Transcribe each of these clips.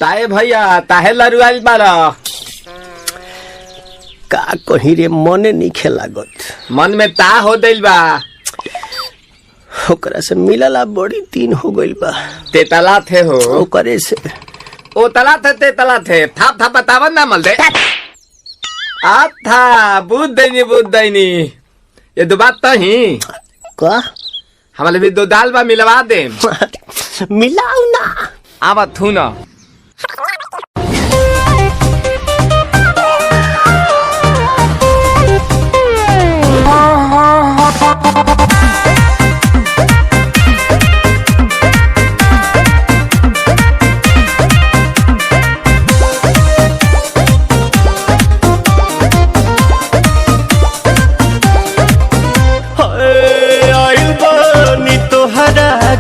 ताए भैया ताहे लरुआल बारा का कहीं रे मने नहीं लागत। मन में ता हो दिल बा ओकरा से मिलला बड़ी दिन हो गइल बा। ते तला थे हो ओकरे से ओ तला थे ते तला थे थाप थाप बतावन ना मल दे आ था बुद्ध दैनी ये दो बात तो ही का हमारे भी दो दाल बा मिलवा दे मिलाऊ ना आवा थू ना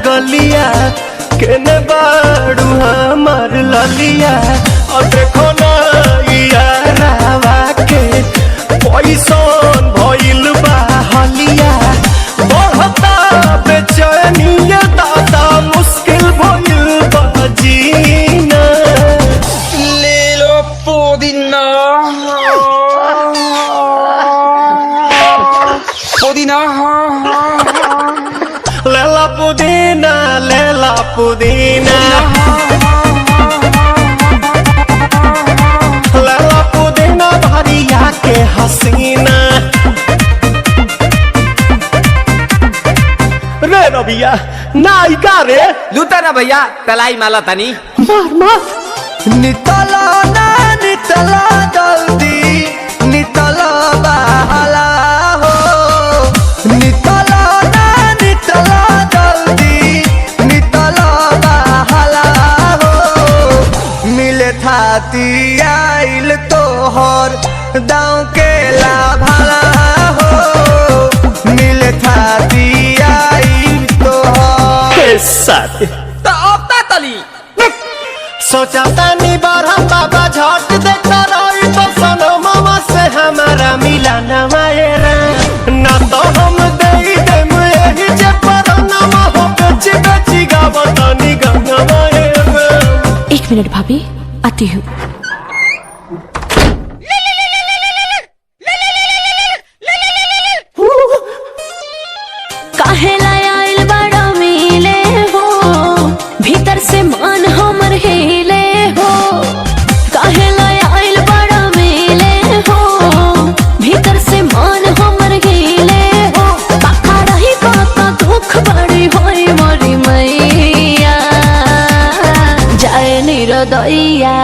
गलिया केने बाड़ू हमार ललिया और देखो ना यारावा के पैसन भइल बा हलिया बढ़ता बेचैनिया दादा मुश्किल भइल बा जीना ले लो पुदीना पुदीना लेला पुदीना लेला पुदीना लेला पुदीना भरिया के हसीना रे रबिया नायिका रे लूटा ना भैया तलाई माला तनी मार मार नितला ना नितला जल्दी नितला बहाला हो नितला थाती आइल तोहर दाँव के लाभाला हो मिले थाती आइल तोहर साथी तो अपना तली सोचा तानी बारह बाबा झट देखता रही तो सनो मामा से हमारा मिला न मायरा ना तो हम दे देम यही जे पर नाम हो बेची बेची गावतानी गंगा मायरा। 1 मिनट भाभी आती हूँ। काहे लायल बड़ा मिले हो भीतर से मन हमर हिले हो काहे लायल बड़ा मिले हो भीतर से मन हमर हिले हो बाका रही बाका दुख बड़ी होई मोरी मैया जाए निरोदैया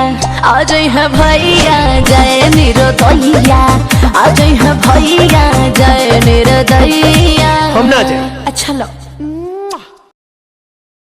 आज है भैया जय निरोदैया आज है भैया जय निरोदैया हम ना जाए। अच्छा लो